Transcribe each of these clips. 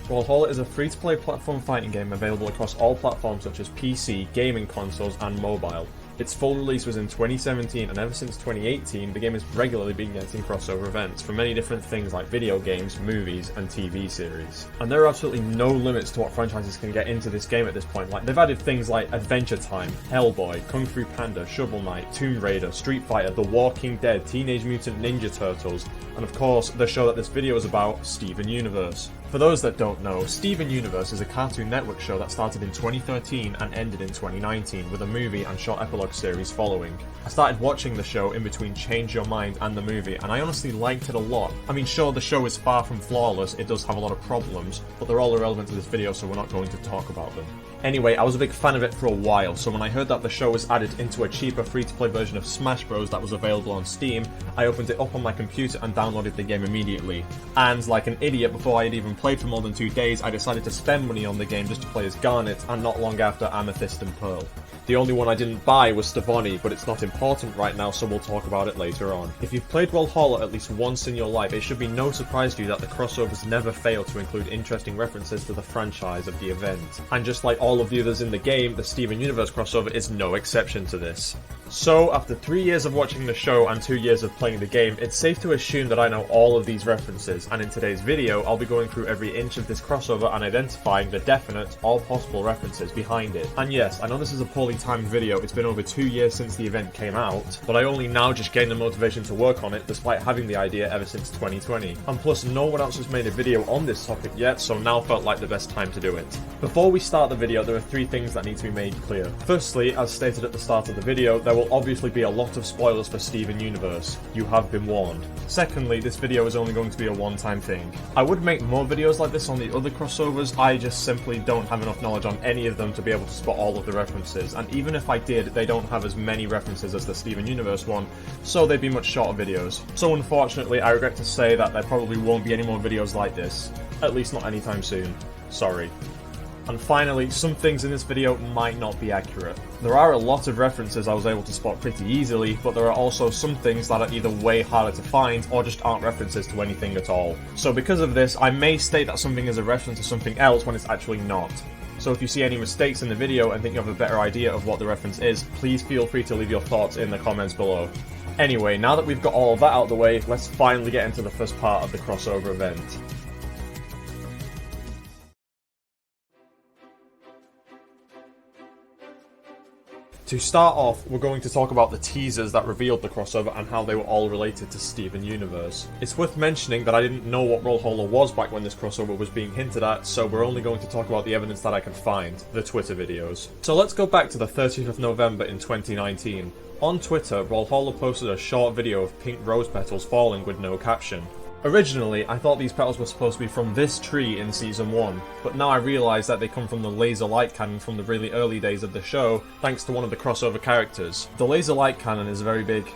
Brawlhalla is a free-to-play platform fighting game available across all platforms such as PC, gaming consoles, and mobile. Its full release was in 2017, and ever since 2018, the game has regularly been getting crossover events for many different things like video games, movies, and TV series. And there are absolutely no limits to what franchises can get into this game at this point. Like, they've added things like Adventure Time, Hellboy, Kung Fu Panda, Shovel Knight, Tomb Raider, Street Fighter, The Walking Dead, Teenage Mutant Ninja Turtles, and of course, the show that this video is about, Steven Universe. For those that don't know, Steven Universe is a Cartoon Network show that started in 2013 and ended in 2019, with a movie and short epilogue series following. I started watching the show in between Change Your Mind and the movie, and I honestly liked it a lot. I mean, sure, the show is far from flawless, it does have a lot of problems, but they're all irrelevant to this video, so we're not going to talk about them. Anyway, I was a big fan of it for a while, so when I heard that the show was added into a cheaper free-to-play version of Smash Bros that was available on Steam, I opened it up on my computer and downloaded the game immediately. And like an idiot, before I had even played for more than 2 days, I decided to spend money on the game just to play as Garnet, and not long after, Amethyst and Pearl. The only one I didn't buy was Stevonnie, but it's not important right now, so we'll talk about it later on. If you've played Brawlhalla at least once in your life, it should be no surprise to you that the crossovers never fail to include interesting references to the franchise of the event. And just like all of the others in the game, the Steven Universe crossover is no exception to this. So, after 3 years of watching the show and 2 years of playing the game, it's safe to assume that I know all of these references, and in today's video, I'll be going through every inch of this crossover and identifying the definite, all possible references behind it. And yes, I know this is a poorly timed video, it's been over 2 years since the event came out, but I only now just gained the motivation to work on it despite having the idea ever since 2020. And plus, no one else has made a video on this topic yet, so now felt like the best time to do it. Before we start the video, there are 3 things that need to be made clear. Firstly, as stated at the start of the video, there will obviously be a lot of spoilers for Steven Universe. You have been warned. Secondly, this video is only going to be a one-time thing. I would make more videos like this on the other crossovers, I just simply don't have enough knowledge on any of them to be able to spot all of the references, and even if I did, they don't have as many references as the Steven Universe one, so they'd be much shorter videos. So unfortunately, I regret to say that there probably won't be any more videos like this. At least not anytime soon. Sorry. And finally, some things in this video might not be accurate. There are a lot of references I was able to spot pretty easily, but there are also some things that are either way harder to find or just aren't references to anything at all. So because of this, I may state that something is a reference to something else when it's actually not. So if you see any mistakes in the video and think you have a better idea of what the reference is, please feel free to leave your thoughts in the comments below. Anyway, now that we've got all of that out of the way, let's finally get into the first part of the crossover event. To start off, we're going to talk about the teasers that revealed the crossover and how they were all related to Steven Universe. It's worth mentioning that I didn't know what Brawlhalla was back when this crossover was being hinted at, so we're only going to talk about the evidence that I can find, the Twitter videos. So let's go back to the 30th of November in 2019. On Twitter, Brawlhalla posted a short video of pink rose petals falling with no caption. Originally, I thought these petals were supposed to be from this tree in Season 1, but now I realise that they come from the laser light cannon from the really early days of the show, thanks to one of the crossover characters. The laser light cannon is a very big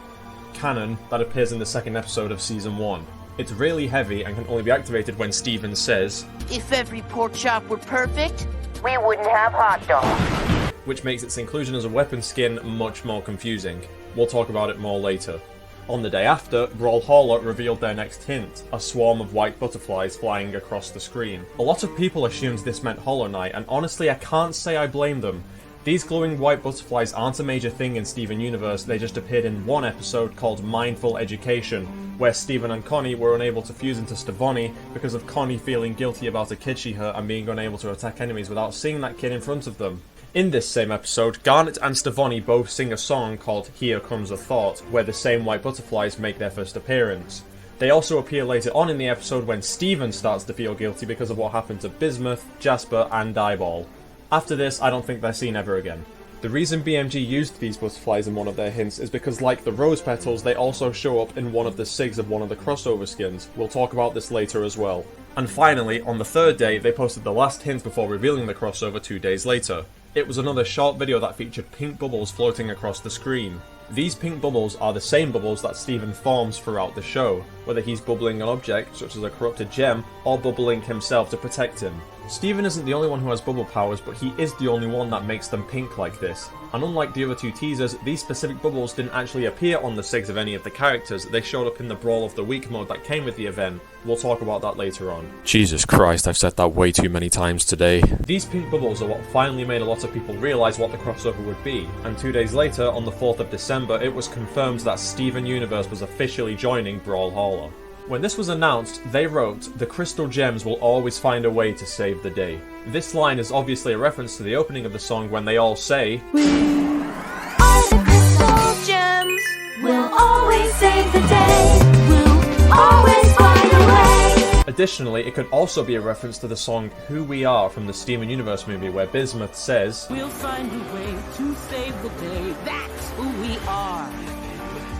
cannon that appears in the second episode of Season 1. It's really heavy and can only be activated when Steven says, "If every pork chop were perfect, we wouldn't have hot dogs," which makes its inclusion as a weapon skin much more confusing. We'll talk about it more later. On the day after, Brawlhalla revealed their next hint, a swarm of white butterflies flying across the screen. A lot of people assumed this meant Hollow Knight, and honestly I can't say I blame them. These glowing white butterflies aren't a major thing in Steven Universe, they just appeared in one episode called Mindful Education, where Steven and Connie were unable to fuse into Stevonnie because of Connie feeling guilty about a kid she hurt and being unable to attack enemies without seeing that kid in front of them. In this same episode, Garnet and Stevonnie both sing a song called Here Comes a Thought, where the same white butterflies make their first appearance. They also appear later on in the episode when Steven starts to feel guilty because of what happened to Bismuth, Jasper, and Eyeball. After this, I don't think they're seen ever again. The reason BMG used these butterflies in one of their hints is because, like the rose petals, they also show up in one of the SIGs of one of the crossover skins. We'll talk about this later as well. And finally, on the third day, they posted the last hint before revealing the crossover 2 days later. It was another short video that featured pink bubbles floating across the screen. These pink bubbles are the same bubbles that Steven forms throughout the show, whether he's bubbling an object, such as a corrupted gem, or bubbling himself to protect him. Steven isn't the only one who has bubble powers, but he is the only one that makes them pink like this. And unlike the other two teasers, these specific bubbles didn't actually appear on the SIGs of any of the characters, they showed up in the Brawl of the Week mode that came with the event. We'll talk about that later on. Jesus Christ, I've said that way too many times today. These pink bubbles are what finally made a lot of people realise what the crossover would be, and 2 days later, on the 4th of December, it was confirmed that Steven Universe was officially joining Brawlhalla. When this was announced, they wrote, "The crystal gems will always find a way to save the day." This line is obviously a reference to the opening of the song when they all say, "We are the crystal gems, we'll always save the day, we'll always find a way." Additionally, it could also be a reference to the song Who We Are from the Steven Universe movie, where Bismuth says, "We'll find a way to save the day, that's who we are."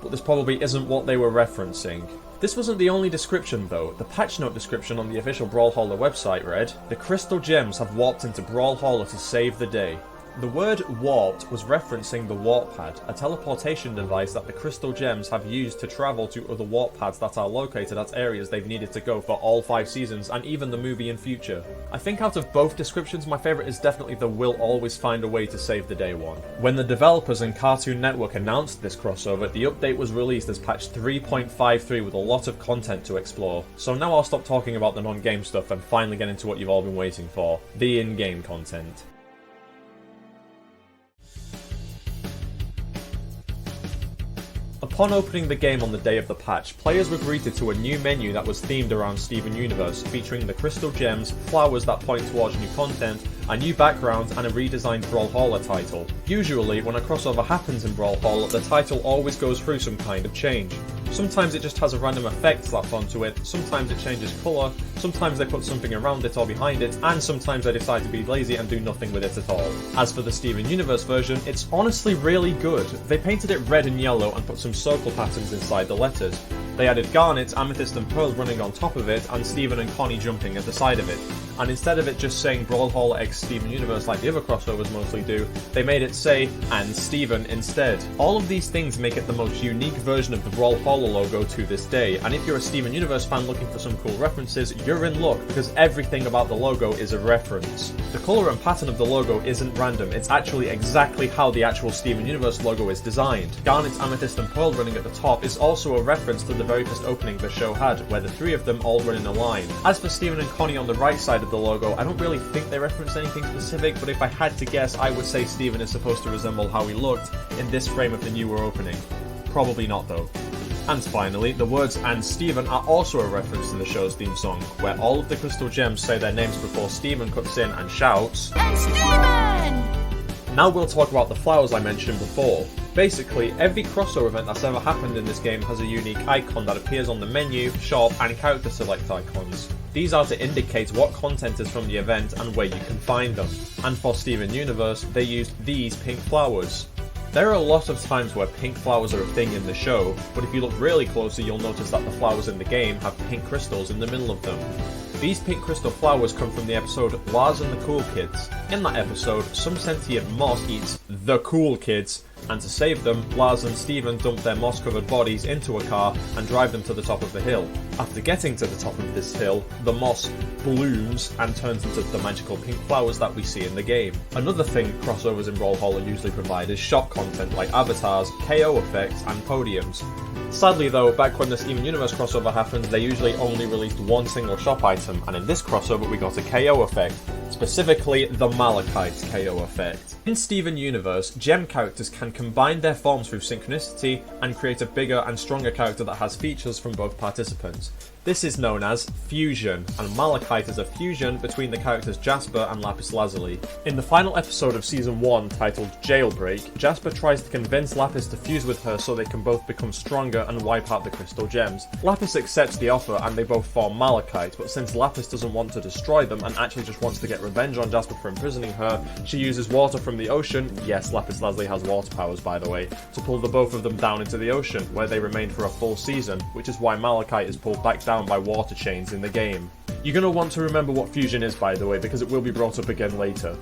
But this probably isn't what they were referencing. This wasn't the only description though. The patch note description on the official Brawlhalla website read, "The crystal gems have warped into Brawlhalla to save the day." The word warped was referencing the warp pad, a teleportation device that the crystal gems have used to travel to other warp pads that are located at areas they've needed to go for all 5 seasons and even the movie in future. I think out of both descriptions, my favourite is definitely the "will always find a way to save the day" one. When the developers and Cartoon Network announced this crossover, the update was released as patch 3.53 with a lot of content to explore. So now I'll stop talking about the non-game stuff and finally get into what you've all been waiting for, the in-game content. Upon opening the game on the day of the patch, players were greeted to a new menu that was themed around Steven Universe, featuring the crystal gems, flowers that point towards new content, a new background, and a redesigned Brawlhalla title. Usually, when a crossover happens in Brawlhalla, the title always goes through some kind of change. Sometimes it just has a random effect slapped onto it, sometimes it changes colour, sometimes they put something around it or behind it, and sometimes they decide to be lazy and do nothing with it at all. As for the Steven Universe version, it's honestly really good. They painted it red and yellow and put some circle patterns inside the letters. They added Garnet, Amethyst and Pearl running on top of it, and Steven and Connie jumping at the side of it. And instead of it just saying Brawlhalla x Steven Universe like the other crossovers mostly do, they made it say, "and Steven" instead. All of these things make it the most unique version of the Brawlhalla logo to this day, and if you're a Steven Universe fan looking for some cool references, you're in luck, because everything about the logo is a reference. The colour and pattern of the logo isn't random, it's actually exactly how the actual Steven Universe logo is designed. Garnet, Amethyst and Pearl running at the top is also a reference to the very first opening the show had, where the 3 of them all run in a line. As for Steven and Connie on the right side of the logo, I don't really think they reference anything specific, but if I had to guess, I would say Steven is supposed to resemble how he looked in this frame of the newer opening. Probably not though. And finally, the words "and Steven" are also a reference to the show's theme song, where all of the crystal gems say their names before Steven cuts in and shouts, "And Steven!" Now we'll talk about the flowers I mentioned before. Basically, every crossover event that's ever happened in this game has a unique icon that appears on the menu, shop, and character select icons. These are to indicate what content is from the event and where you can find them. And for Steven Universe, they used these pink flowers. There are a lot of times where pink flowers are a thing in the show, but if you look really closely you'll notice that the flowers in the game have pink crystals in the middle of them. These pink crystal flowers come from the episode Lars and the Cool Kids. In that episode, some sentient moss eats the cool kids, and to save them, Lars and Steven dump their moss-covered bodies into a car and drive them to the top of the hill. After getting to the top of this hill, the moss blooms and turns into the magical pink flowers that we see in the game. Another thing crossovers in Brawlhalla usually provide is shop content like avatars, KO effects, and podiums. Sadly though, back when the Steven Universe crossover happened, they usually only released one single shop item, and in this crossover we got a KO effect, specifically the Malachite's KO effect. In Steven Universe, gem characters can combine their forms through synchronicity and create a bigger and stronger character that has features from both participants. This is known as fusion, and Malachite is a fusion between the characters Jasper and Lapis Lazuli. In the final episode of Season 1, titled Jailbreak, Jasper tries to convince Lapis to fuse with her so they can both become stronger and wipe out the crystal gems. Lapis accepts the offer and they both form Malachite, but since Lapis doesn't want to destroy them and actually just wants to get revenge on Jasper for imprisoning her, she uses water from the ocean, yes, Lapis Lazuli has water powers by the way, to pull the both of them down into the ocean, where they remain for a full season, which is why Malachite is pulled back down by water chains in the game. You're going to want to remember what fusion is by the way, because it will be brought up again later.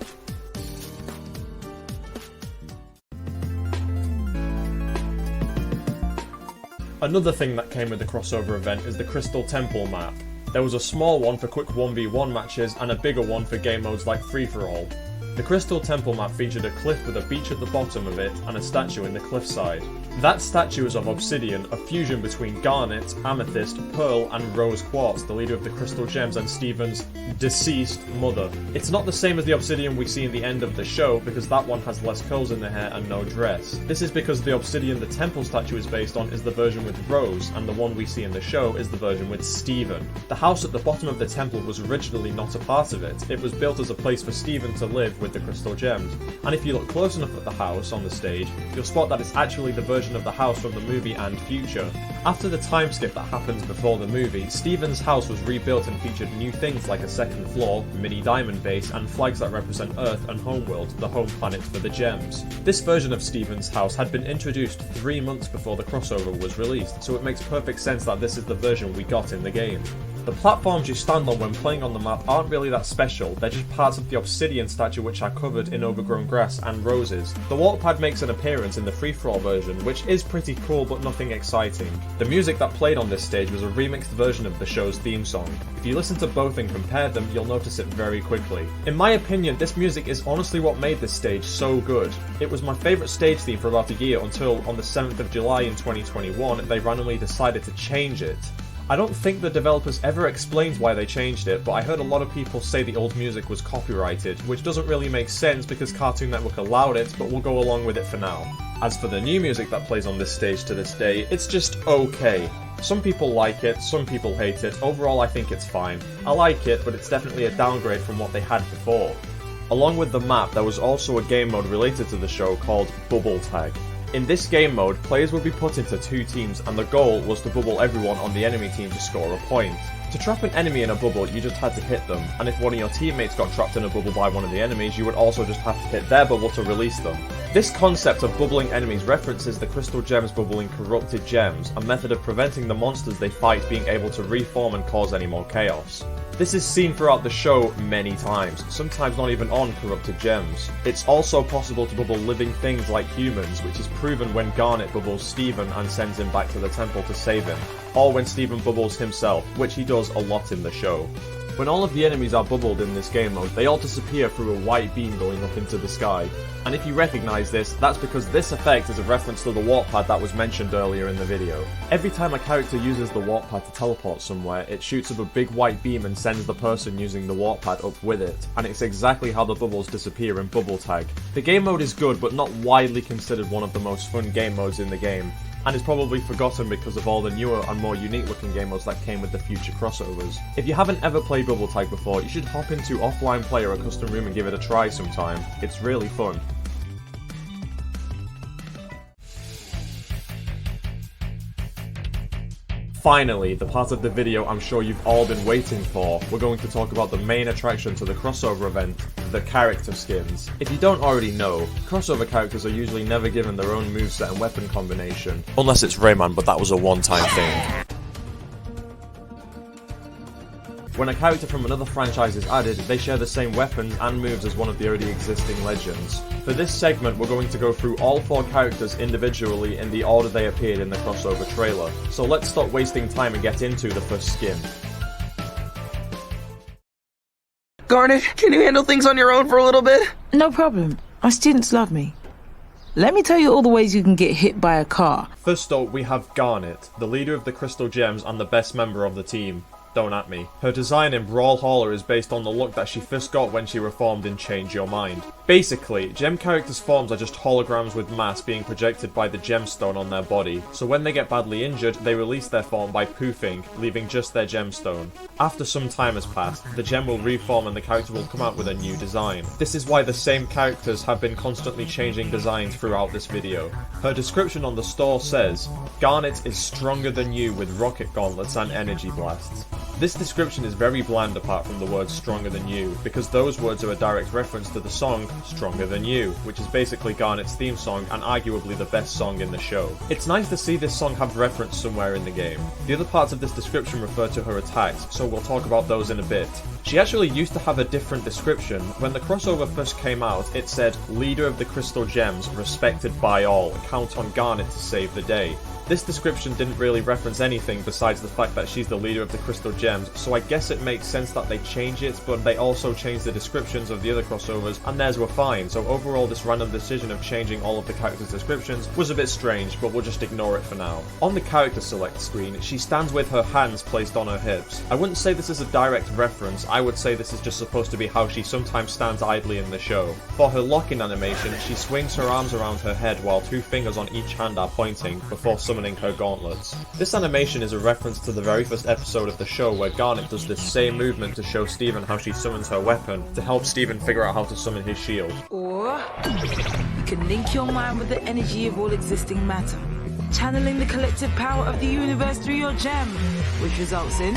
Another thing that came with the crossover event is the Crystal Temple map. There was a small one for quick 1v1 matches and a bigger one for game modes like free-for-all. The Crystal Temple map featured a cliff with a beach at the bottom of it and a statue in the cliffside. That statue is of obsidian, a fusion between Garnet, Amethyst, Pearl and Rose Quartz, the leader of the Crystal Gems and Steven's deceased mother. It's not the same as the obsidian we see in the end of the show because that one has less curls in the hair and no dress. This is because the obsidian the temple statue is based on is the version with Rose and the one we see in the show is the version with Steven. The house at the bottom of the temple was originally not a part of it. It was built as a place for Steven to live with the Crystal Gems. And if you look close enough at the house on the stage, you'll spot that it's actually the version of the house from the movie and future. After the time skip that happens before the movie, Steven's house was rebuilt and featured new things like a second floor, mini diamond base, and flags that represent Earth and Homeworld, the home planet for the gems. This version of Steven's house had been introduced 3 months before the crossover was released, so it makes perfect sense that this is the version we got in the game. The platforms you stand on when playing on the map aren't really that special, they're just parts of the obsidian statue which are covered in overgrown grass and roses. The walk pad makes an appearance in the free-for-all version, which is pretty cool but nothing exciting. The music that played on this stage was a remixed version of the show's theme song. If you listen to both and compare them, you'll notice it very quickly. In my opinion, this music is honestly what made this stage so good. It was my favourite stage theme for about a year until, on the 7th of July in 2021, they randomly decided to change it. I don't think the developers ever explained why they changed it, but I heard a lot of people say the old music was copyrighted, which doesn't really make sense because Cartoon Network allowed it, but we'll go along with it for now. As for the new music that plays on this stage to this day, it's just okay. Some people like it, some people hate it, overall I think it's fine. I like it, but it's definitely a downgrade from what they had before. Along with the map, there was also a game mode related to the show called Bubble Tag. In this game mode, players would be put into 2 teams and the goal was to bubble everyone on the enemy team to score a point. To trap an enemy in a bubble, you just had to hit them, and if one of your teammates got trapped in a bubble by one of the enemies, you would also just have to hit their bubble to release them. This concept of bubbling enemies references the Crystal Gems bubbling corrupted gems, a method of preventing the monsters they fight being able to reform and cause any more chaos. This is seen throughout the show many times, sometimes not even on corrupted gems. It's also possible to bubble living things like humans, which is proven when Garnet bubbles Steven and sends him back to the temple to save him, or when Steven bubbles himself, which he does a lot in the show. When all of the enemies are bubbled in this game mode, they all disappear through a white beam going up into the sky. And if you recognise this, that's because this effect is a reference to the warp pad that was mentioned earlier in the video. Every time a character uses the warp pad to teleport somewhere, it shoots up a big white beam and sends the person using the warp pad up with it, and it's exactly how the bubbles disappear in Bubble Tag. The game mode is good, but not widely considered one of the most fun game modes in the game, and is probably forgotten because of all the newer and more unique looking game modes that came with the future crossovers. If you haven't ever played Bubble Tag before, you should hop into Offline Play or a custom room and give it a try sometime. It's really fun. Finally, the part of the video I'm sure you've all been waiting for. We're going to talk about the main attraction to the crossover event, the character skins. If you don't already know, crossover characters are usually never given their own moveset and weapon combination. Unless it's Rayman, but that was a one-time thing. When a character from another franchise is added, they share the same weapons and moves as one of the already existing legends. For this segment, we're going to go through all 4 characters individually in the order they appeared in the crossover trailer. So let's stop wasting time and get into the first skin. Garnet, can you handle things on your own for a little bit? No problem. My students love me. Let me tell you all the ways you can get hit by a car. First up, we have Garnet, the leader of the Crystal Gems and the best member of the team. Don't at me. Her design in Brawlhalla is based on the look that she first got when she reformed in Change Your Mind. Basically, gem characters' forms are just holograms with mass being projected by the gemstone on their body, so when they get badly injured, they release their form by poofing, leaving just their gemstone. After some time has passed, the gem will reform and the character will come out with a new design. This is why the same characters have been constantly changing designs throughout this video. Her description on the store says, "Garnet is stronger than you with rocket gauntlets and energy blasts." This description is very bland apart from the words stronger than you, because those words are a direct reference to the song Stronger Than You, which is basically Garnet's theme song and arguably the best song in the show. It's nice to see this song have reference somewhere in the game. The other parts of this description refer to her attacks, so we'll talk about those in a bit. She actually used to have a different description. When the crossover first came out, it said, "Leader of the Crystal Gems, respected by all, count on Garnet to save the day." This description didn't really reference anything besides the fact that she's the leader of the Crystal Gems, so I guess it makes sense that they change it, but they also changed the descriptions of the other crossovers, and theirs were fine, so overall this random decision of changing all of the characters' descriptions was a bit strange, but we'll just ignore it for now. On the character select screen, she stands with her hands placed on her hips. I wouldn't say this is a direct reference, I would say this is just supposed to be how she sometimes stands idly in the show. For her lock-in animation, she swings her arms around her head while 2 fingers on each hand are pointing, before summoning her gauntlets. This animation is a reference to the very first episode of the show where Garnet does this same movement to show Steven how she summons her weapon, to help Steven figure out how to summon his shield. Or you can link your mind with the energy of all existing matter, channeling the collective power of the universe through your gem, which results in...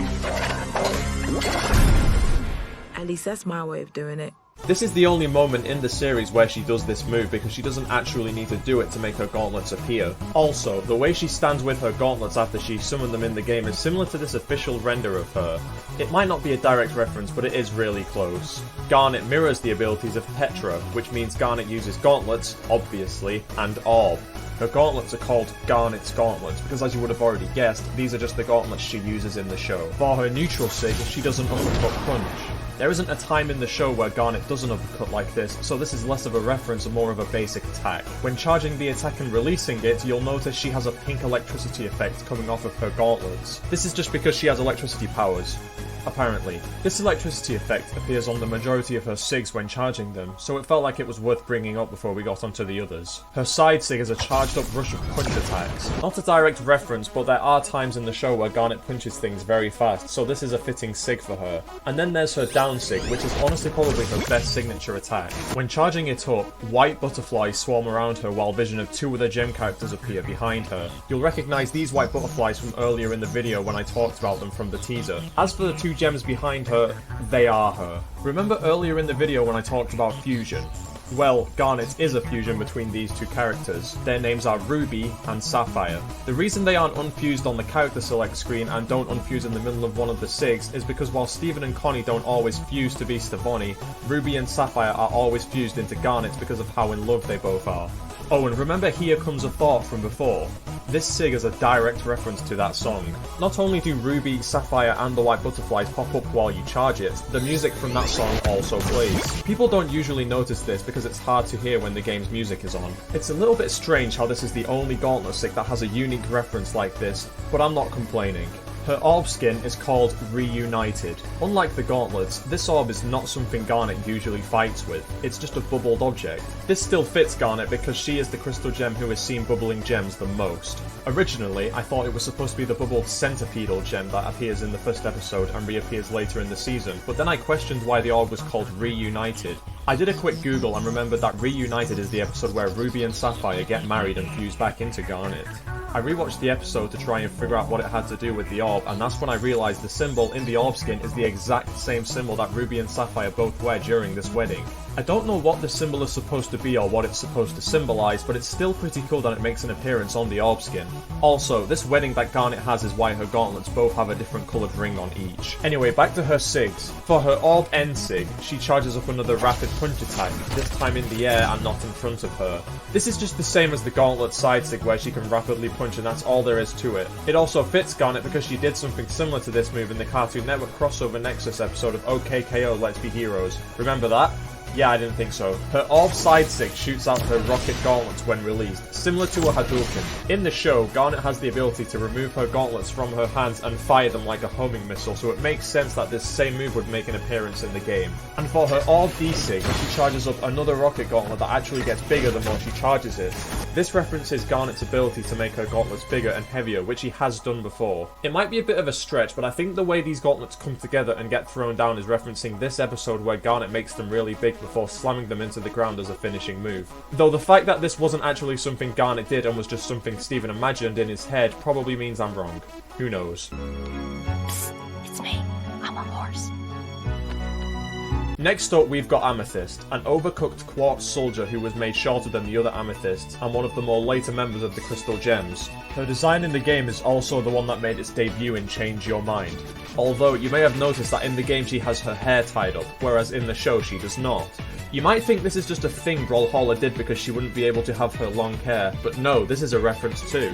At least that's my way of doing it. This is the only moment in the series where she does this move because she doesn't actually need to do it to make her gauntlets appear. Also, the way she stands with her gauntlets after she summoned them in the game is similar to this official render of her. It might not be a direct reference, but it is really close. Garnet mirrors the abilities of Petra, which means Garnet uses gauntlets, obviously, and orb. Her gauntlets are called Garnet's gauntlets because, as you would have already guessed, these are just the gauntlets she uses in the show. For her neutral sig, she does an uppercut punch. There isn't a time in the show where Garnet does an uppercut like this, so this is less of a reference and more of a basic attack. When charging the attack and releasing it, you'll notice she has a pink electricity effect coming off of her gauntlets. This is just because she has electricity powers. Apparently. This electricity effect appears on the majority of her SIGs when charging them, so it felt like it was worth bringing up before we got onto the others. Her side SIG is a charged up rush of punch attacks. Not a direct reference, but there are times in the show where Garnet punches things very fast, so this is a fitting SIG for her. And then there's her down SIG, which is honestly probably her best signature attack. When charging it up, white butterflies swarm around her while vision of 2 other gem characters appear behind her. You'll recognise these white butterflies from earlier in the video when I talked about them from the teaser. As for the 2 gems behind her, they are her. Remember earlier in the video when I talked about fusion? Well, Garnet is a fusion between these 2 characters. Their names are Ruby and Sapphire. The reason they aren't unfused on the character select screen and don't unfuse in the middle of one of the SIGs is because while Steven and Connie don't always fuse to be Stevonnie, Ruby and Sapphire are always fused into Garnet because of how in love they both are. Oh, and remember Here Comes a Thought from before? This SIG is a direct reference to that song. Not only do Ruby, Sapphire and the white butterflies pop up while you charge it, the music from that song also plays. People don't usually notice this because it's hard to hear when the game's music is on. It's a little bit strange how this is the only Gauntlet SIG that has a unique reference like this, but I'm not complaining. Her orb skin is called Reunited. Unlike the gauntlets, this orb is not something Garnet usually fights with, it's just a bubbled object. This still fits Garnet because she is the crystal gem who has seen bubbling gems the most. Originally, I thought it was supposed to be the bubbled centipedal gem that appears in the first episode and reappears later in the season, but then I questioned why the orb was called Reunited. I did a quick Google and remembered that Reunited is the episode where Ruby and Sapphire get married and fuse back into Garnet. I rewatched the episode to try and figure out what it had to do with the orb, and that's when I realised the symbol in the orb skin is the exact same symbol that Ruby and Sapphire both wear during this wedding. I don't know what the symbol is supposed to be or what it's supposed to symbolise, but it's still pretty cool that it makes an appearance on the orb skin. Also, this wedding that Garnet has is why her gauntlets both have a different coloured ring on each. Anyway, back to her SIGs. For her orb end SIG, she charges up another rapid punch attack, this time in the air and not in front of her. This is just the same as the gauntlet side SIG where she can rapidly punch and that's all there is to it. It also fits Garnet because she did something similar to this move in the Cartoon Network crossover Nexus episode of OKKO Let's Be Heroes. Remember that? Yeah, I didn't think so. Her orb side SIG shoots out her rocket gauntlets when released, similar to a Hadouken. In the show, Garnet has the ability to remove her gauntlets from her hands and fire them like a homing missile, so it makes sense that this same move would make an appearance in the game. And for her orb D SIG, she charges up another rocket gauntlet that actually gets bigger the more she charges it. This references Garnet's ability to make her gauntlets bigger and heavier, which he has done before. It might be a bit of a stretch, but I think the way these gauntlets come together and get thrown down is referencing this episode where Garnet makes them really big before slamming them into the ground as a finishing move. Though the fact that this wasn't actually something Garnet did and was just something Steven imagined in his head probably means I'm wrong. Who knows? Psst, it's me. I'm a horse. Next up, we've got Amethyst, an overcooked quartz soldier who was made shorter than the other Amethysts, and one of the more later members of the Crystal Gems. Her design in the game is also the one that made its debut in Change Your Mind. Although, you may have noticed that in the game she has her hair tied up, whereas in the show she does not. You might think this is just a thing Brawlhalla did because she wouldn't be able to have her long hair, but no, this is a reference too.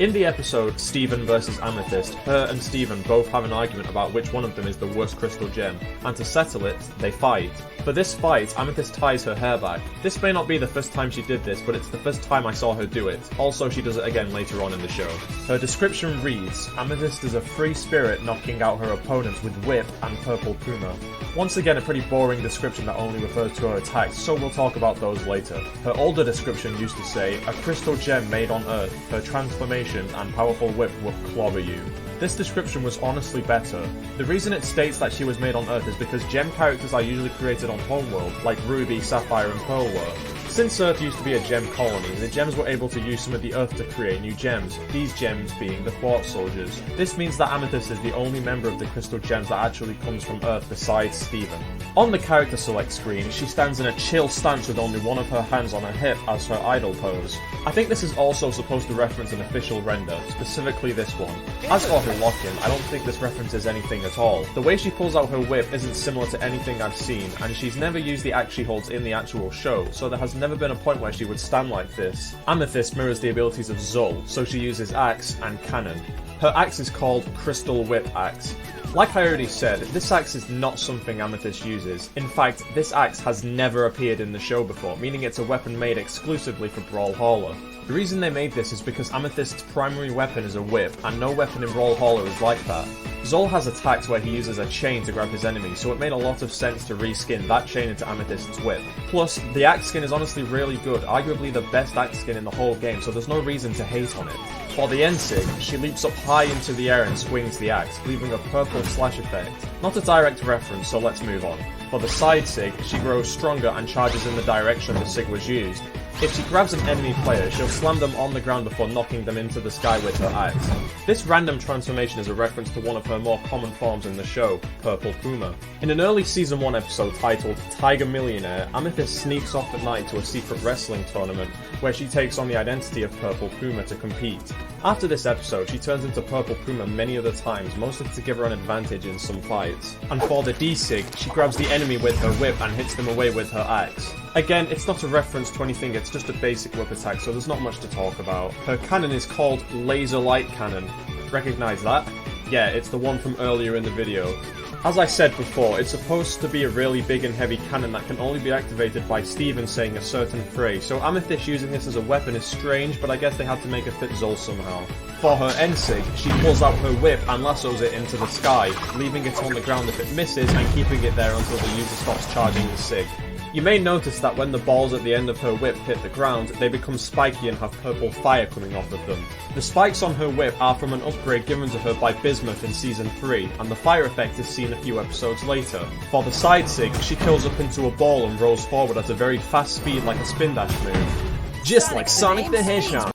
In the episode Steven vs Amethyst, her and Steven both have an argument about which one of them is the worst crystal gem, and to settle it, they fight. For this fight, Amethyst ties her hair back. This may not be the first time she did this, but it's the first time I saw her do it. Also, she does it again later on in the show. Her description reads, Amethyst is a free spirit knocking out her opponents with Whip and Purple Puma. Once again, a pretty boring description that only refers to her attacks, so we'll talk about those later. Her older description used to say, a crystal gem made on Earth, her transformation and powerful whip will clobber you. This description was honestly better. The reason it states that she was made on Earth is because gem characters are usually created on Homeworld, like Ruby, Sapphire and Pearl were. Since Earth used to be a gem colony, the gems were able to use some of the Earth to create new gems, these gems being the Quartz Soldiers. This means that Amethyst is the only member of the crystal gems that actually comes from Earth besides Steven. On the character select screen, she stands in a chill stance with only one of her hands on her hip as her idol pose. I think this is also supposed to reference an official render, specifically this one. As for her lock-in, I don't think this references anything at all. The way she pulls out her whip isn't similar to anything I've seen, and she's never used the axe she holds in the actual show, so there has never been a point where she would stand like this. Amethyst mirrors the abilities of Zol, so she uses axe and cannon. Her axe is called Crystal Whip Axe. Like I already said, this axe is not something Amethyst uses. In fact, this axe has never appeared in the show before, meaning it's a weapon made exclusively for Brawlhalla. The reason they made this is because Amethyst's primary weapon is a whip, and no weapon in Brawlhalla is like that. Zol has attacks where he uses a chain to grab his enemy, so it made a lot of sense to reskin that chain into Amethyst's whip. Plus, the axe skin is honestly really good, arguably the best axe skin in the whole game, so there's no reason to hate on it. For the end sig, she leaps up high into the air and swings the axe, leaving a purple slash effect. Not a direct reference, so let's move on. For the side sig, she grows stronger and charges in the direction the sig was used. If she grabs an enemy player, she'll slam them on the ground before knocking them into the sky with her axe. This random transformation is a reference to one of her more common forms in the show, Purple Puma. In an early Season 1 episode titled Tiger Millionaire, Amethyst sneaks off at night to a secret wrestling tournament, where she takes on the identity of Purple Puma to compete. After this episode, she turns into Purple Puma many other times, mostly to give her an advantage in some fights. And for the D-Sig, she grabs the enemy with her whip and hits them away with her axe. Again, it's not a reference to anything, it's just a basic whip attack, so there's not much to talk about. Her cannon is called Laser Light Cannon. Recognize that? Yeah, it's the one from earlier in the video. As I said before, it's supposed to be a really big and heavy cannon that can only be activated by Steven saying a certain phrase, so Amethyst using this as a weapon is strange, but I guess they had to make it fit Zol somehow. For her end sig, she pulls out her whip and lassos it into the sky, leaving it on the ground if it misses and keeping it there until the user stops charging the sig. You may notice that when the balls at the end of her whip hit the ground, they become spiky and have purple fire coming off of them. The spikes on her whip are from an upgrade given to her by Bismuth in Season 3, and the fire effect is seen a few episodes later. For the side sig, she curls up into a ball and rolls forward at a very fast speed like a spin dash move. Just like Sonic the Hedgehog!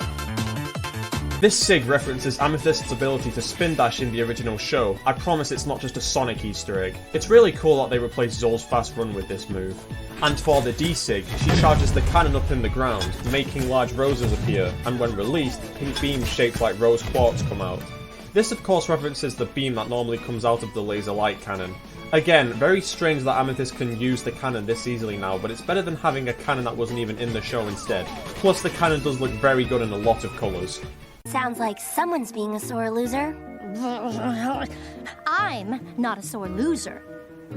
This sig references Amethyst's ability to spin dash in the original show. I promise it's not just a Sonic Easter egg. It's really cool that they replaced Zol's fast run with this move. And for the D-Sig, she charges the cannon up in the ground, making large roses appear, and when released, pink beams shaped like rose quartz come out. This of course references the beam that normally comes out of the laser light cannon. Again, very strange that Amethyst can use the cannon this easily now, but it's better than having a cannon that wasn't even in the show instead. Plus the cannon does look very good in a lot of colours. Sounds like someone's being a sore loser. I'm not a sore loser.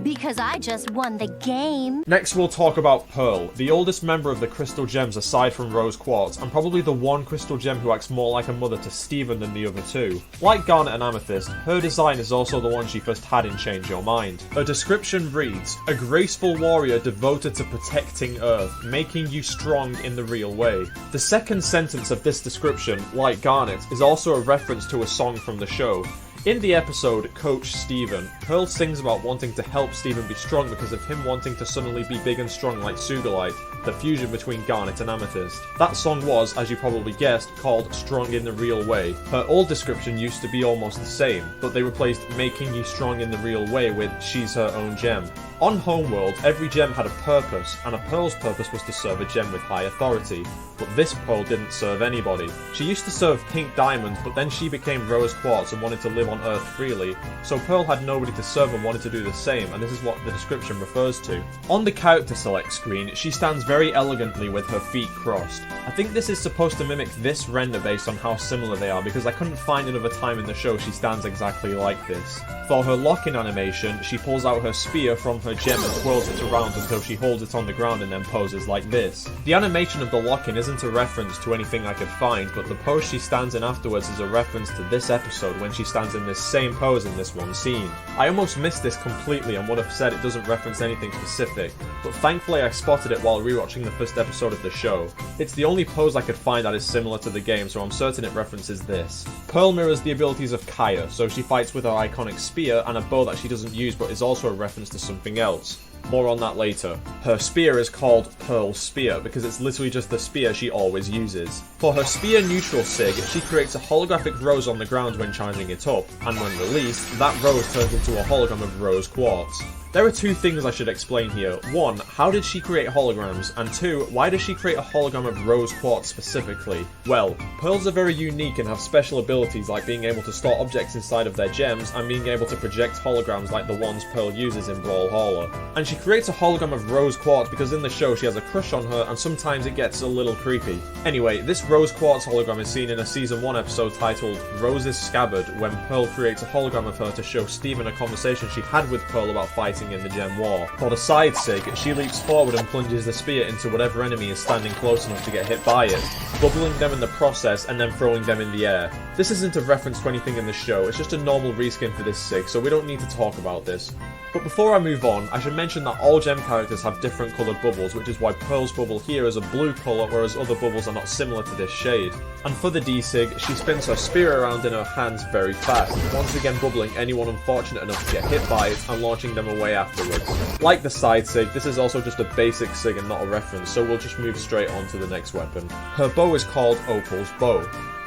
Because I just won the game. Next we'll talk about Pearl, the oldest member of the Crystal Gems aside from Rose Quartz, and probably the one Crystal Gem who acts more like a mother to Steven than the other two. Like Garnet and Amethyst, her design is also the one she first had in Change Your Mind. Her description reads, a graceful warrior devoted to protecting Earth, making you strong in the real way. The second sentence of this description, like Garnet, is also a reference to a song from the show. In the episode Coach Steven, Pearl sings about wanting to help Steven be strong because of him wanting to suddenly be big and strong like Sugalite, the fusion between Garnet and Amethyst. That song was, as you probably guessed, called Strong in the Real Way. Her old description used to be almost the same, but they replaced making you strong in the real way with she's her own gem. On Homeworld, every gem had a purpose, and a Pearl's purpose was to serve a gem with high authority. But this Pearl didn't serve anybody. She used to serve Pink Diamond, but then she became Rose Quartz and wanted to live live on Earth freely, so Pearl had nobody to serve and wanted to do the same, and this is what the description refers to. On the character select screen, she stands very elegantly with her feet crossed. I think this is supposed to mimic this render based on how similar they are, because I couldn't find another time in the show she stands exactly like this. For her lock-in animation, she pulls out her spear from her gem and twirls it around until she holds it on the ground and then poses like this. The animation of the lock-in isn't a reference to anything I could find, but the pose she stands in afterwards is a reference to this episode when she stands in this same pose in this one scene. I almost missed this completely and would have said it doesn't reference anything specific, but thankfully I spotted it while rewatching the first episode of the show. It's the only pose I could find that is similar to the game, so I'm certain it references this. Pearl mirrors the abilities of Kaya, so she fights with her iconic spear and a bow that she doesn't use but is also a reference to something else. More on that later. Her spear is called Pearl's Spear because it's literally just the spear she always uses. For her spear neutral sig, she creates a holographic rose on the ground when charging it up, and when released, that rose turns into a hologram of rose quartz. There are two things I should explain here. One, how did she create holograms? And two, why does she create a hologram of rose quartz specifically? Well, pearls are very unique and have special abilities like being able to store objects inside of their gems and being able to project holograms like the ones Pearl uses in Brawlhalla. And she creates a hologram of rose quartz because in the show she has a crush on her and sometimes it gets a little creepy. Anyway, this rose quartz hologram is seen in a season 1 episode titled Rose's Scabbard when Pearl creates a hologram of her to show Steven a conversation she had with Pearl about fighting in the gem war. For the side sig, she leaps forward and plunges the spear into whatever enemy is standing close enough to get hit by it, bubbling them in the process and then throwing them in the air. This isn't a reference to anything in the show, it's just a normal reskin for this sig, so we don't need to talk about this. But before I move on, I should mention that all gem characters have different coloured bubbles, which is why Pearl's bubble here is a blue colour, whereas other bubbles are not similar to this shade. And for the D-Sig, she spins her spear around in her hands very fast, once again bubbling anyone unfortunate enough to get hit by it and launching them away afterwards. Like the side Sig, this is also just a basic Sig and not a reference, so we'll just move straight on to the next weapon. Her bow is called Opal's Bow.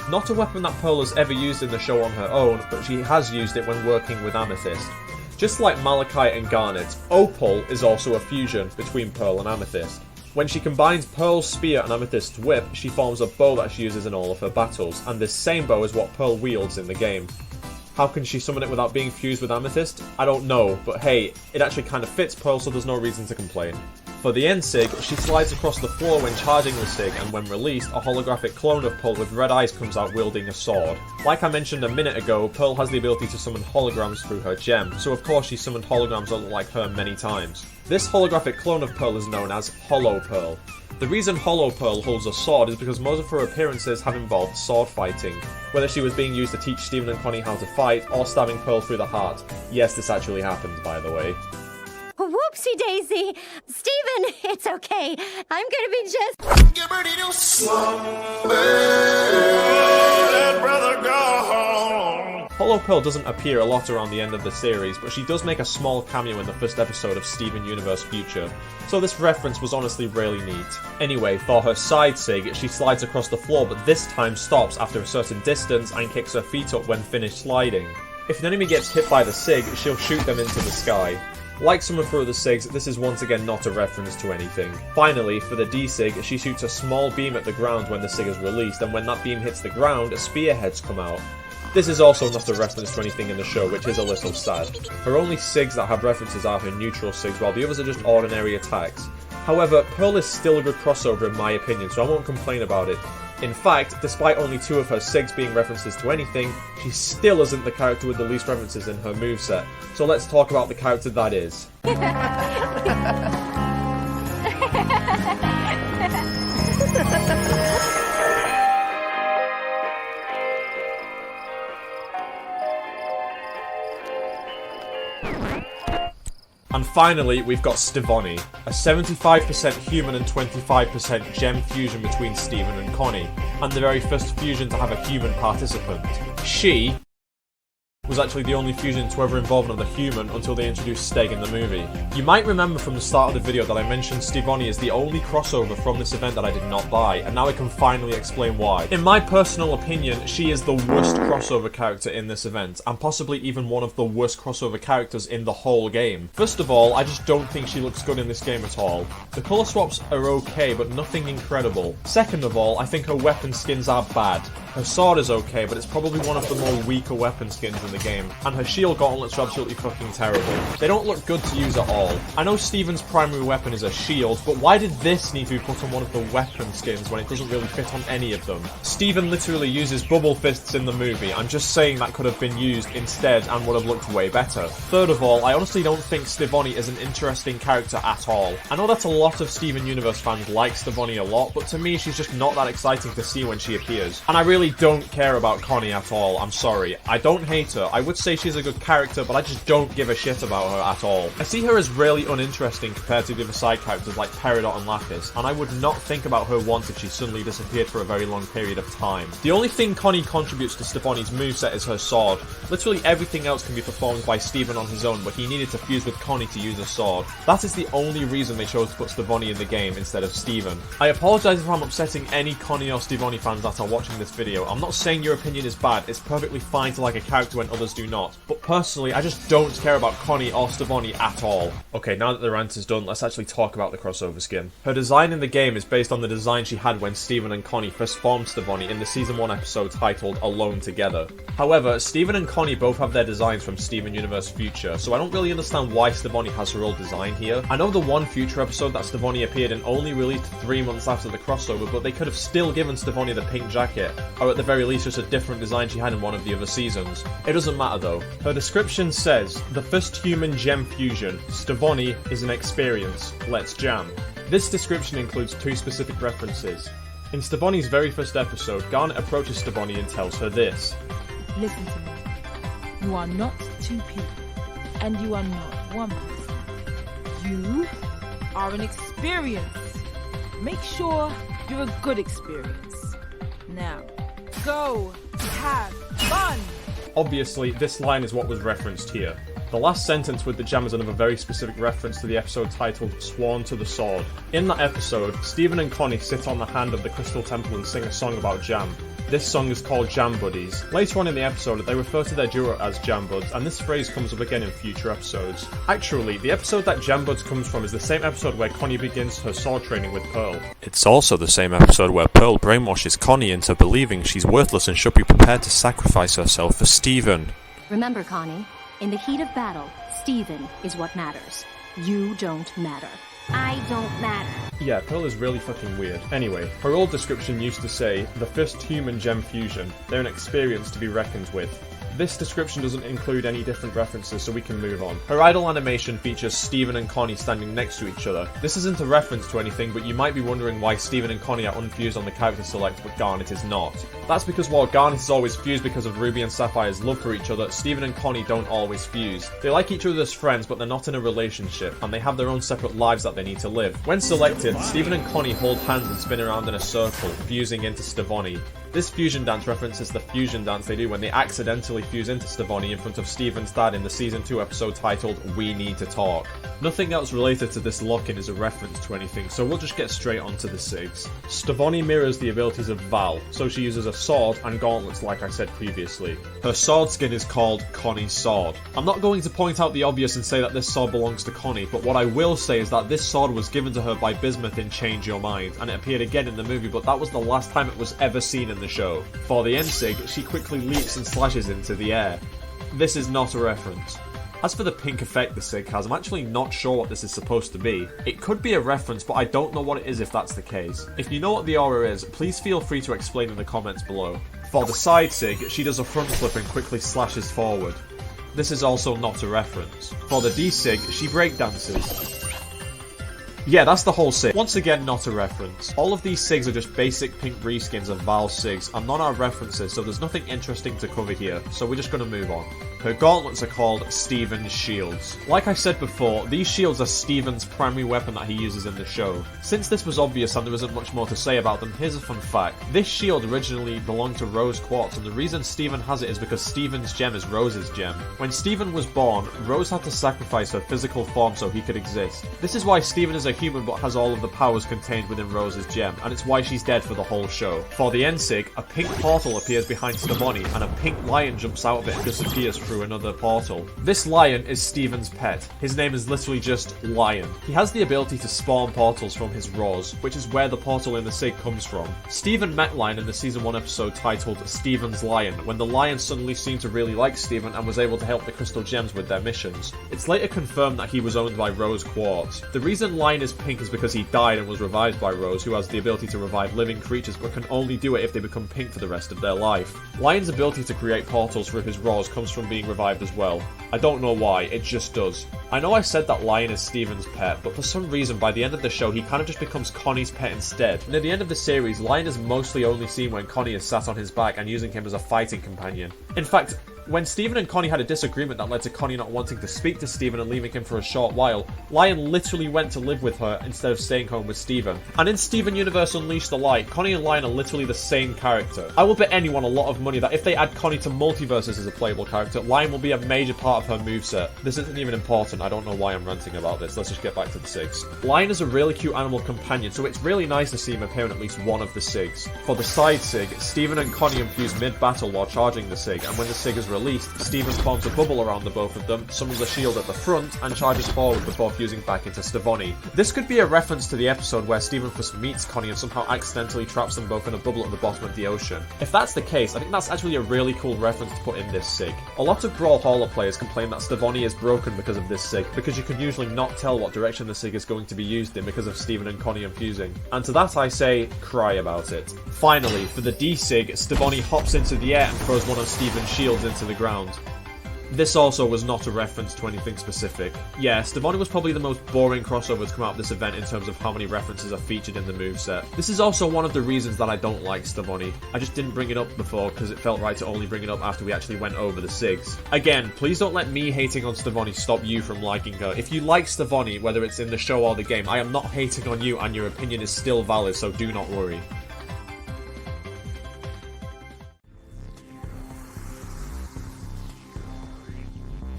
Not a weapon that Pearl has ever used in the show on her own, but she has used it when working with Amethyst. Just like Malachite and Garnet, Opal is also a fusion between Pearl and Amethyst. When she combines Pearl's spear and Amethyst's whip, she forms a bow that she uses in all of her battles, and this same bow is what Pearl wields in the game. How can she summon it without being fused with Amethyst? I don't know, but hey, it actually kind of fits Pearl, so there's no reason to complain. For the end Sig, she slides across the floor when charging the Sig, and when released, a holographic clone of Pearl with red eyes comes out wielding a sword. Like I mentioned a minute ago, Pearl has the ability to summon holograms through her gem, so of course she summoned holograms that look like her many times. This holographic clone of Pearl is known as Hollow Pearl. The reason Hollow Pearl holds a sword is because most of her appearances have involved sword fighting, whether she was being used to teach Steven and Connie how to fight, or stabbing Pearl through the heart. Yes, this actually happens, by the way. Whoopsie daisy! Steven, it's okay. I'm gonna be just... Get ready to slumber, let brother go home. Hollow Pearl doesn't appear a lot around the end of the series, but she does make a small cameo in the first episode of Steven Universe Future, so this reference was honestly really neat. Anyway, for her side Sig, she slides across the floor but this time stops after a certain distance and kicks her feet up when finished sliding. If an enemy gets hit by the Sig, she'll shoot them into the sky. Like some of her other Sigs, this is once again not a reference to anything. Finally, for the D-Sig, she shoots a small beam at the ground when the Sig is released, and when that beam hits the ground, spearheads come out. This is also not a reference to anything in the show, which is a little sad. Her only Sigs that have references are her neutral Sigs, while the others are just ordinary attacks. However, Pearl is still a good crossover in my opinion, so I won't complain about it. In fact, despite only 2 of her Sigs being references to anything, she still isn't the character with the least references in her moveset. So let's talk about the character that is. And finally, we've got Stevonnie, a 75% human and 25% gem fusion between Steven and Connie, and the very first fusion to have a human participant. She was actually the only fusion to ever involve another human until they introduced Steg in the movie. You might remember from the start of the video that I mentioned Stevonnie is the only crossover from this event that I did not buy, and now I can finally explain why. In my personal opinion, she is the worst crossover character in this event, and possibly even one of the worst crossover characters in the whole game. First of all, I just don't think she looks good in this game at all. The colour swaps are okay, but nothing incredible. Second of all, I think her weapon skins are bad. Her sword is okay, but it's probably one of the more weaker weapon skins in the game, and her shield gauntlets are absolutely fucking terrible. They don't look good to use at all. I know Steven's primary weapon is a shield, but why did this need to be put on one of the weapon skins when it doesn't really fit on any of them? Steven literally uses bubble fists in the movie. I'm just saying that could have been used instead and would have looked way better. Third of all, I honestly don't think Stevonnie is an interesting character at all. I know that a lot of Steven Universe fans like Stevonnie a lot, but to me she's just not that exciting to see when she appears. And I really don't care about Connie at all, I'm sorry. I don't hate her, I would say she's a good character, but I just don't give a shit about her at all. I see her as really uninteresting compared to the other side characters like Peridot and Lapis, and I would not think about her once if she suddenly disappeared for a very long period of time. The only thing Connie contributes to Stevonnie's moveset is her sword. Literally everything else can be performed by Steven on his own, but he needed to fuse with Connie to use a sword. That is the only reason they chose to put Stevonnie in the game instead of Steven. I apologise if I'm upsetting any Connie or Stevonnie fans that are watching this video. I'm not saying your opinion is bad, it's perfectly fine to like a character when others do not. But personally, I just don't care about Connie or Stevonnie at all. Okay, now that the rant is done, let's actually talk about the crossover skin. Her design in the game is based on the design she had when Steven and Connie first formed Stevonnie in the Season 1 episode titled Alone Together. However, Steven and Connie both have their designs from Steven Universe Future, so I don't really understand why Stevonnie has her old design here. I know the one Future episode that Stevonnie appeared in only released 3 months after the crossover, but they could have still given Stevonnie the pink jacket, or at the very least just a different design she had in one of the other seasons. It doesn't matter though. Her description says, the first human gem fusion, Stevonnie is an experience, let's jam. This description includes 2 specific references. In Stevonnie's very first episode, Garnet approaches Stevonnie and tells her this. Listen to me. You are not 2 people, and you are not 1 person. You are an experience. Make sure you're a good experience. Now, go have fun! Obviously, this line is what was referenced here. The last sentence with the jam is another very specific reference to the episode titled Sworn to the Sword. In that episode, Steven and Connie sit on the hand of the Crystal Temple and sing a song about jam. This song is called Jam Buddies. Later on in the episode, they refer to their duo as Jam Buds, and this phrase comes up again in future episodes. Actually, the episode that Jam Buds comes from is the same episode where Connie begins her sword training with Pearl. It's also the same episode where Pearl brainwashes Connie into believing she's worthless and should be prepared to sacrifice herself for Steven. Remember, Connie, in the heat of battle, Steven is what matters. You don't matter. I don't matter. Yeah, Pearl is really fucking weird. Anyway, her old description used to say, the first human gem fusion. They're an experience to be reckoned with. This description doesn't include any different references, so we can move on. Her idle animation features Steven and Connie standing next to each other. This isn't a reference to anything, but you might be wondering why Steven and Connie are unfused on the character select, but Garnet is not. That's because while Garnet is always fused because of Ruby and Sapphire's love for each other, Steven and Connie don't always fuse. They like each other as friends, but they're not in a relationship, and they have their own separate lives that they need to live. When selected, Steven and Connie hold hands and spin around in a circle, fusing into Stevonnie. This fusion dance references the fusion dance they do when they accidentally fuse into Stevonnie in front of Steven's dad in the Season 2 episode titled We Need to Talk. Nothing else related to this lock-in is a reference to anything, so we'll just get straight onto the SIGs. Stevonnie mirrors the abilities of Val, so she uses a sword and gauntlets like I said previously. Her sword skin is called Connie's Sword. I'm not going to point out the obvious and say that this sword belongs to Connie, but what I will say is that this sword was given to her by Bismuth in Change Your Mind, and it appeared again in the movie, but that was the last time it was ever seen in the show. For the end SIG, she quickly leaps and slashes into the air. This is not a reference. As for the pink effect the SIG has, I'm actually not sure what this is supposed to be. It could be a reference, but I don't know what it is if that's the case. If you know what the aura is, please feel free to explain in the comments below. For the side SIG, she does a front flip and quickly slashes forward. This is also not a reference. For the D SIG, she breakdances. Yeah, that's the whole SIG. Once again, not a reference. All of these SIGs are just basic pink reskins of Val's SIGs, and none are references, so there's nothing interesting to cover here, so we're just gonna move on. Her gauntlets are called Steven's shields. Like I said before, these shields are Steven's primary weapon that he uses in the show. Since this was obvious and there isn't much more to say about them, here's a fun fact. This shield originally belonged to Rose Quartz, and the reason Steven has it is because Steven's gem is Rose's gem. When Steven was born, Rose had to sacrifice her physical form so he could exist. This is why Steven is a human but has all of the powers contained within Rose's gem, and it's why she's dead for the whole show. For the end SIG, a pink portal appears behind Stevonnie, and a pink lion jumps out of it and disappears through another portal. This lion is Steven's pet. His name is literally just Lion. He has the ability to spawn portals from his roars, which is where the portal in the SIG comes from. Steven met Lion in the Season 1 episode titled Steven's Lion, when the lion suddenly seemed to really like Steven and was able to help the Crystal Gems with their missions. It's later confirmed that he was owned by Rose Quartz. The reason Lion is pink is because he died and was revived by Rose, who has the ability to revive living creatures but can only do it if they become pink for the rest of their life. Lion's ability to create portals through his roars comes from being revived as well. I don't know why, it just does. I know I said that Lion is Steven's pet, but for some reason by the end of the show he kind of just becomes Connie's pet instead. Near the end of the series, Lion is mostly only seen when Connie is sat on his back and using him as a fighting companion. In fact, when Steven and Connie had a disagreement that led to Connie not wanting to speak to Steven and leaving him for a short while, Lion literally went to live with her instead of staying home with Steven. And in Steven Universe Unleash the Light, Connie and Lion are literally the same character. I will bet anyone a lot of money that if they add Connie to Multiverses as a playable character, Lion will be a major part of her moveset. This isn't even important, I don't know why I'm ranting about this, let's just get back to the SIGs. Lion is a really cute animal companion, so it's really nice to see him appear in at least one of the SIGs. For the side SIG, Steven and Connie infuse mid-battle while charging the SIG, and when the SIG is released, Steven forms a bubble around the both of them, summons a shield at the front, and charges forward before fusing back into Stevonnie. This could be a reference to the episode where Steven first meets Connie and somehow accidentally traps them both in a bubble at the bottom of the ocean. If that's the case, I think that's actually a really cool reference to put in this SIG. A lot of Brawlhalla players complain that Stevonnie is broken because of this SIG, because you can usually not tell what direction the SIG is going to be used in because of Steven and Connie infusing. And to that I say, cry about it. Finally, for the D-SIG, Stevonnie hops into the air and throws one of Steven's shields into the ground. This also was not a reference to anything specific. Yeah, Stevonnie was probably the most boring crossover to come out of this event in terms of how many references are featured in the moveset. This is also one of the reasons that I don't like Stevonnie. I just didn't bring it up before because it felt right to only bring it up after we actually went over the SIGs. Again, please don't let me hating on Stevonnie stop you from liking her. If you like Stevonnie, whether it's in the show or the game, I am not hating on you and your opinion is still valid, so do not worry.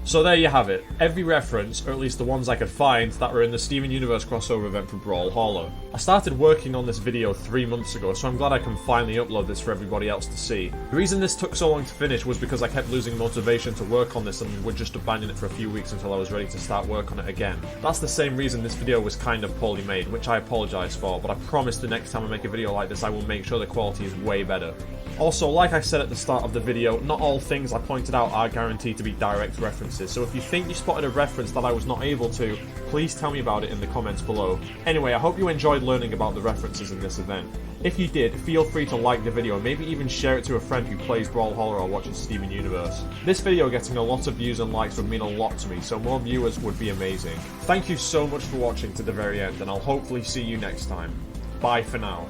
So there you have it. Every reference, or at least the ones I could find, that were in the Steven Universe crossover event for Brawlhalla. I started working on this video 3 months ago, so I'm glad I can finally upload this for everybody else to see. The reason this took so long to finish was because I kept losing motivation to work on this and would just abandon it for a few weeks until I was ready to start work on it again. That's the same reason this video was kind of poorly made, which I apologise for, but I promise the next time I make a video like this I will make sure the quality is way better. Also, like I said at the start of the video, not all things I pointed out are guaranteed to be direct references, so if you think you spotted a reference that I was not able to, please tell me about it in the comments below. Anyway, I hope you enjoyed learning about the references in this event. If you did, feel free to like the video and maybe even share it to a friend who plays Brawlhalla or watches Steven Universe. This video getting a lot of views and likes would mean a lot to me, so more viewers would be amazing. Thank you so much for watching to the very end, and I'll hopefully see you next time. Bye for now.